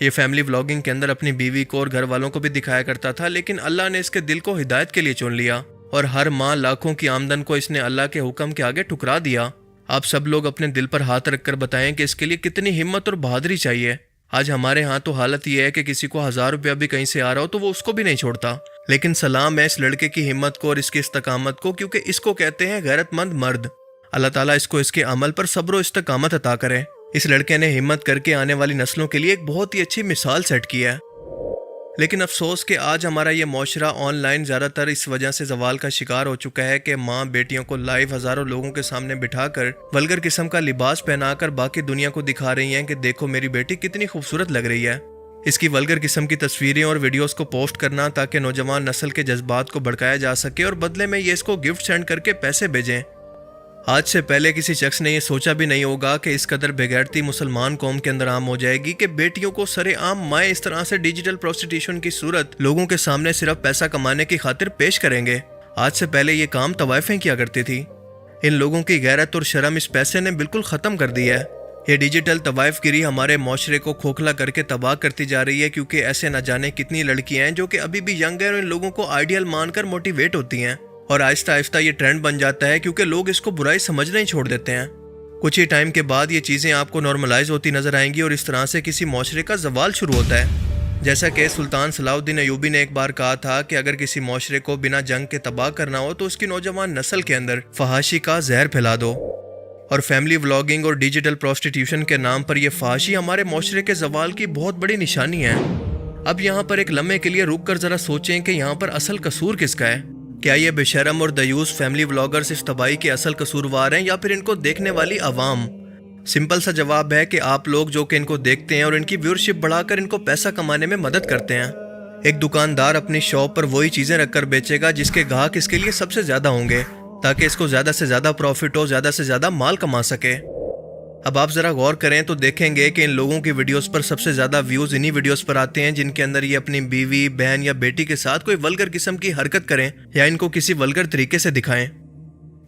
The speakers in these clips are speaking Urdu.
یہ فیملی ولاگنگ کے اندر اپنی بیوی کو اور گھر والوں کو بھی دکھایا کرتا تھا، لیکن اللہ نے اس کے دل کو ہدایت کے لیے چن لیا اور ہر ماہ لاکھوں کی آمدن کو اس نے اللہ کے حکم کے آگے ٹھکرا دیا۔ آپ سب لوگ اپنے دل پر ہاتھ رکھ کر بتائیں کہ اس کے لیے کتنی ہمت اور بہادری چاہیے۔ آج ہمارے ہاں تو حالت یہ ہے کہ کسی کو 1000 روپیہ بھی کہیں سے آ رہا ہو تو وہ اس کو بھی نہیں چھوڑتا، لیکن سلام ہے اس لڑکے کی ہمت کو اور اس کی استقامت کو، کیونکہ اس کو کہتے ہیں غیرت مند مرد۔ اللہ تعالیٰ اس کو اس کے عمل پر صبر و استقامت عطا کرے۔ اس لڑکے نے ہمت کر کے آنے والی نسلوں کے لیے ایک بہت ہی اچھی مثال سیٹ کی ہے۔ لیکن افسوس کہ آج ہمارا یہ معاشرہ آن لائن زیادہ تر اس وجہ سے زوال کا شکار ہو چکا ہے کہ ماں بیٹیوں کو لائیو ہزاروں لوگوں کے سامنے بٹھا کر ولگر قسم کا لباس پہنا کر باقی دنیا کو دکھا رہی ہیں کہ دیکھو میری بیٹی کتنی خوبصورت لگ رہی ہے۔ اس کی ولگر قسم کی تصویریں اور ویڈیوز کو پوسٹ کرنا تاکہ نوجوان نسل کے جذبات کو بھڑکایا جا سکے اور بدلے میں یہ اس کو گفٹ سینڈ کر کے پیسے بھیجیں۔ آج سے پہلے کسی شخص نے یہ سوچا بھی نہیں ہوگا کہ اس قدر بےغیرتی مسلمان قوم کے اندر عام ہو جائے گی کہ بیٹیوں کو سرے عام مائیں اس طرح سے ڈیجیٹل پروسٹیٹیوشن کی صورت لوگوں کے سامنے صرف پیسہ کمانے کی خاطر پیش کریں گے۔ آج سے پہلے یہ کام طوائفیں کیا کرتی تھی۔ ان لوگوں کی غیرت اور شرم اس پیسے نے بالکل ختم کر دی ہے۔ یہ ڈیجیٹل طوائف گیری ہمارے معاشرے کو کھوکھلا کر کے تباہ کرتی جا رہی ہے، کیونکہ ایسے نہ جانے کتنی لڑکیاں ہیں جو کہ ابھی بھی ینگ ہیں اور ان لوگوں کو آئیڈیل مان کر موٹیویٹ ہوتی ہیں، اور آہستہ آہستہ یہ ٹرینڈ بن جاتا ہے کیونکہ لوگ اس کو برائی سمجھنا ہی چھوڑ دیتے ہیں۔ کچھ ہی ٹائم کے بعد یہ چیزیں آپ کو نارملائز ہوتی نظر آئیں گی اور اس طرح سے کسی معاشرے کا زوال شروع ہوتا ہے۔ جیسا کہ سلطان صلاح الدین ایوبی نے ایک بار کہا تھا کہ اگر کسی معاشرے کو بنا جنگ کے تباہ کرنا ہو تو اس کی نوجوان نسل کے اندر فحاشی کا زہر پھیلا دو۔ اور فیملی ولاگنگ اور ڈیجیٹل پروسٹیٹیوشن کے نام پر یہ فحاشی ہمارے معاشرے کے زوال کی بہت بڑی نشانی ہے۔ اب یہاں پر ایک لمحے کے لیے رک کر ذرا سوچیں کہ یہاں پر اصل قصور کس کا ہے؟ کیا یہ بے شرم اور دیوس فیملی ولاگرز اس تباہی کے اصل قصوروار ہیں یا پھر ان کو دیکھنے والی عوام؟ سمپل سا جواب ہے کہ آپ لوگ جو کہ ان کو دیکھتے ہیں اور ان کی ویورشپ بڑھا کر ان کو پیسہ کمانے میں مدد کرتے ہیں۔ ایک دکاندار اپنی شاپ پر وہی چیزیں رکھ کر بیچے گا جس کے گاہک اس کے لیے سب سے زیادہ ہوں گے، تاکہ اس کو زیادہ سے زیادہ پروفٹ ہو، زیادہ سے زیادہ مال کما سکے۔ اب آپ ذرا غور کریں تو دیکھیں گے کہ ان لوگوں کی ویڈیوز پر سب سے زیادہ ویوز انہی ویڈیوز پر آتے ہیں جن کے اندر یہ اپنی بیوی، بہن یا بیٹی کے ساتھ کوئی ولگر قسم کی حرکت کریں یا ان کو کسی ولگر طریقے سے دکھائیں۔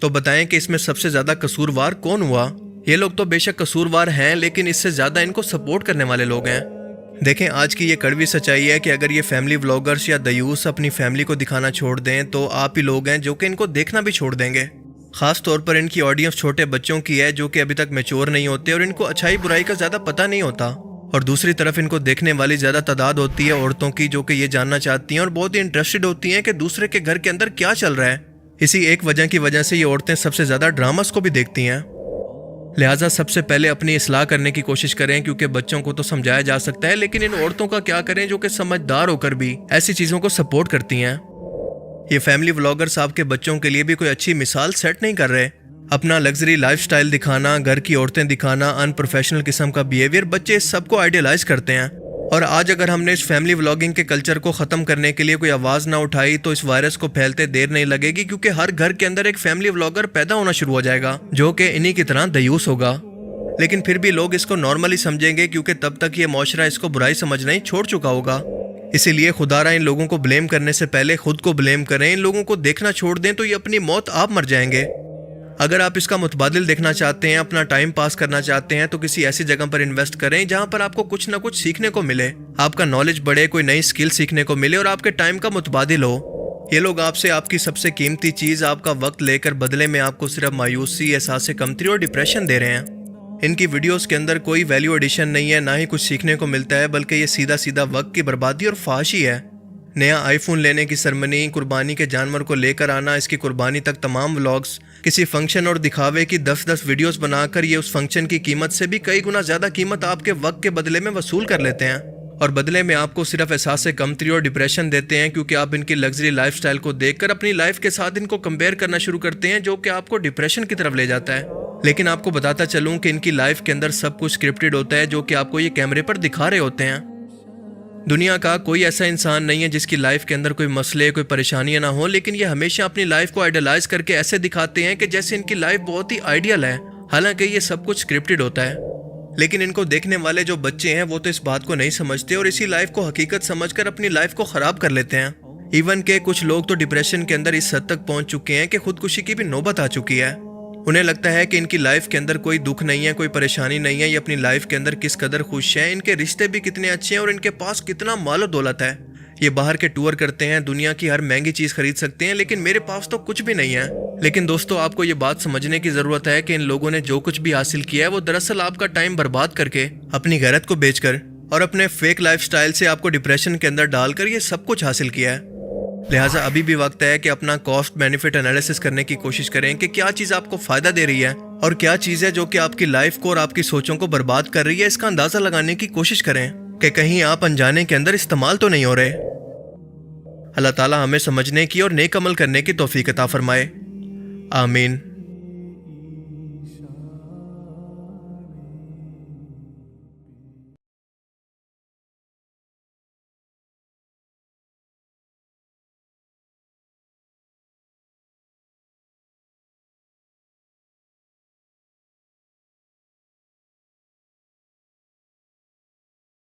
تو بتائیں کہ اس میں سب سے زیادہ قصوروار کون ہوا؟ یہ لوگ تو بے شک قصوروار ہیں، لیکن اس سے زیادہ ان کو سپورٹ کرنے والے لوگ ہیں۔ دیکھیں آج کی یہ کڑوی سچائی ہے کہ اگر یہ فیملی ولاگرز یا دیوس اپنی فیملی کو دکھانا چھوڑ دیں تو آپ ہی لوگ ہیں جو کہ ان کو دیکھنا بھی چھوڑ دیں گے۔ خاص طور پر ان کی آڈینس چھوٹے بچوں کی ہے جو کہ ابھی تک میچور نہیں ہوتے اور ان کو اچھائی برائی کا زیادہ پتہ نہیں ہوتا، اور دوسری طرف ان کو دیکھنے والی زیادہ تعداد ہوتی ہے عورتوں کی جو کہ یہ جاننا چاہتی ہیں اور بہت ہی انٹرسٹڈ ہوتی ہیں کہ دوسرے کے گھر کے اندر کیا چل رہا ہے۔ اسی ایک وجہ کی وجہ سے یہ عورتیں سب سے زیادہ ڈراماز کو بھی دیکھتی ہیں۔ لہٰذا سب سے پہلے اپنی اصلاح کرنے کی کوشش کریں، کیونکہ بچوں کو تو سمجھایا جا سکتا ہے لیکن ان عورتوں کا کیا کریں جو کہ سمجھدار ہو کر بھی ایسی چیزوں کو سپورٹ کرتی ہیں۔ یہ فیملی ولاگرز آپ کے بچوں کے لیے بھی کوئی اچھی مثال سیٹ نہیں کر رہے۔ اپنا لگژری لائف سٹائل دکھانا، گھر کی عورتیں دکھانا، ان پروفیشنل قسم کا بیہیویئر، بچے اس سب کو آئیڈیلائز کرتے ہیں۔ اور آج اگر ہم نے اس فیملی ولاگنگ کے کلچر کو ختم کرنے کے لیے کوئی آواز نہ اٹھائی تو اس وائرس کو پھیلتے دیر نہیں لگے گی، کیونکہ ہر گھر کے اندر ایک فیملی ولاگر پیدا ہونا شروع ہو جائے گا جو کہ انہی کی طرح دیوس ہوگا۔ لیکن پھر بھی لوگ اس کو نارملی سمجھیں گے کیونکہ تب تک یہ معاشرہ اس کو برائی سمجھنا ہی چھوڑ چکا ہوگا۔ اسی لیے خدا را ان لوگوں کو بلیم کرنے سے پہلے خود کو بلیم کریں۔ ان لوگوں کو دیکھنا چھوڑ دیں تو یہ اپنی موت آپ مر جائیں گے۔ اگر آپ اس کا متبادل دیکھنا چاہتے ہیں، اپنا ٹائم پاس کرنا چاہتے ہیں، تو کسی ایسی جگہ پر انویسٹ کریں جہاں پر آپ کو کچھ نہ کچھ سیکھنے کو ملے، آپ کا نالج بڑھے، کوئی نئی سکل سیکھنے کو ملے اور آپ کے ٹائم کا متبادل ہو۔ یہ لوگ آپ سے آپ کی سب سے قیمتی چیز، آپ کا وقت لے کر بدلے میں آپ کو صرف مایوسی، احساس کمتری اور ڈپریشن دے رہے ہیں۔ ان کی ویڈیوز کے اندر کوئی ویلیو ایڈیشن نہیں ہے، نہ ہی کچھ سیکھنے کو ملتا ہے، بلکہ یہ سیدھا سیدھا وقت کی بربادی اور فحاشی ہے۔ نیا آئی فون لینے کی سرمنی، قربانی کے جانور کو لے کر آنا، اس کی قربانی تک تمام ولاگز، کسی فنکشن اور دکھاوے کی 10 ویڈیوز بنا کر یہ اس فنکشن کی قیمت سے بھی کئی گنا زیادہ قیمت آپ کے وقت کے بدلے میں وصول کر لیتے ہیں، اور بدلے میں آپ کو صرف احساس کمتری اور ڈپریشن دیتے ہیں، کیونکہ آپ ان کی لگژری لائف سٹائل کو دیکھ کر اپنی لائف کے ساتھ ان کو کمپیئر کرنا شروع کرتے ہیں، جو کہ آپ کو ڈپریشن کی طرف لے جاتا ہے۔ لیکن آپ کو بتاتا چلوں کہ ان کی لائف کے اندر سب کچھ اسکرپٹڈ ہوتا ہے جو کہ آپ کو یہ کیمرے پر دکھا رہے ہوتے ہیں۔ دنیا کا کوئی ایسا انسان نہیں ہے جس کی لائف کے اندر کوئی مسئلے، کوئی پریشانیاں نہ ہوں، لیکن یہ ہمیشہ اپنی لائف کو آئیڈیلائز کر کے ایسے دکھاتے ہیں کہ جیسے ان کی لائف بہت ہی آئیڈیل ہے، حالانکہ یہ سب کچھ اسکرپٹڈ ہوتا ہے۔ لیکن ان کو دیکھنے والے جو بچے ہیں وہ تو اس بات کو نہیں سمجھتے اور اسی لائف کو حقیقت سمجھ کر اپنی لائف کو خراب کر لیتے ہیں۔ ایون کہ کچھ لوگ تو ڈپریشن کے اندر اس حد تک پہنچ چکے ہیں کہ خودکشی کی بھی نوبت آ چکی ہے۔ انہیں لگتا ہے کہ ان کی لائف کے اندر کوئی دکھ نہیں ہے، کوئی پریشانی نہیں ہے، یہ اپنی لائف کے اندر کس قدر خوش ہیں، ان کے رشتے بھی کتنے اچھے ہیں اور ان کے پاس کتنا مال و دولت ہے۔ یہ باہر کے ٹور کرتے ہیں، دنیا کی ہر مہنگی چیز خرید سکتے ہیں، لیکن میرے پاس تو کچھ بھی نہیں ہے۔ لیکن دوستو، آپ کو یہ بات سمجھنے کی ضرورت ہے کہ ان لوگوں نے جو کچھ بھی حاصل کیا ہے وہ دراصل آپ کا ٹائم برباد کر کے، اپنی غیرت کو بیچ کر اور اپنے فیک لائف سٹائل سے آپ کو ڈپریشن کے اندر ڈال کر یہ سب کچھ حاصل کیا ہے۔ لہٰذا ابھی بھی وقت ہے کہ اپنا کاسٹ بینیفٹ انالیسس کرنے کی کوشش کریں کہ کیا چیز آپ کو فائدہ دے رہی ہے اور کیا چیز ہے جو کہ آپ کی لائف کو اور آپ کی سوچوں کو برباد کر رہی ہے۔ اس کا اندازہ لگانے کی کوشش کریں کہ کہیں آپ انجانے کے اندر استعمال تو نہیں ہو رہے۔ اللہ تعالیٰ ہمیں سمجھنے کی اور نیک عمل کرنے کی توفیق عطا فرمائے، آمین۔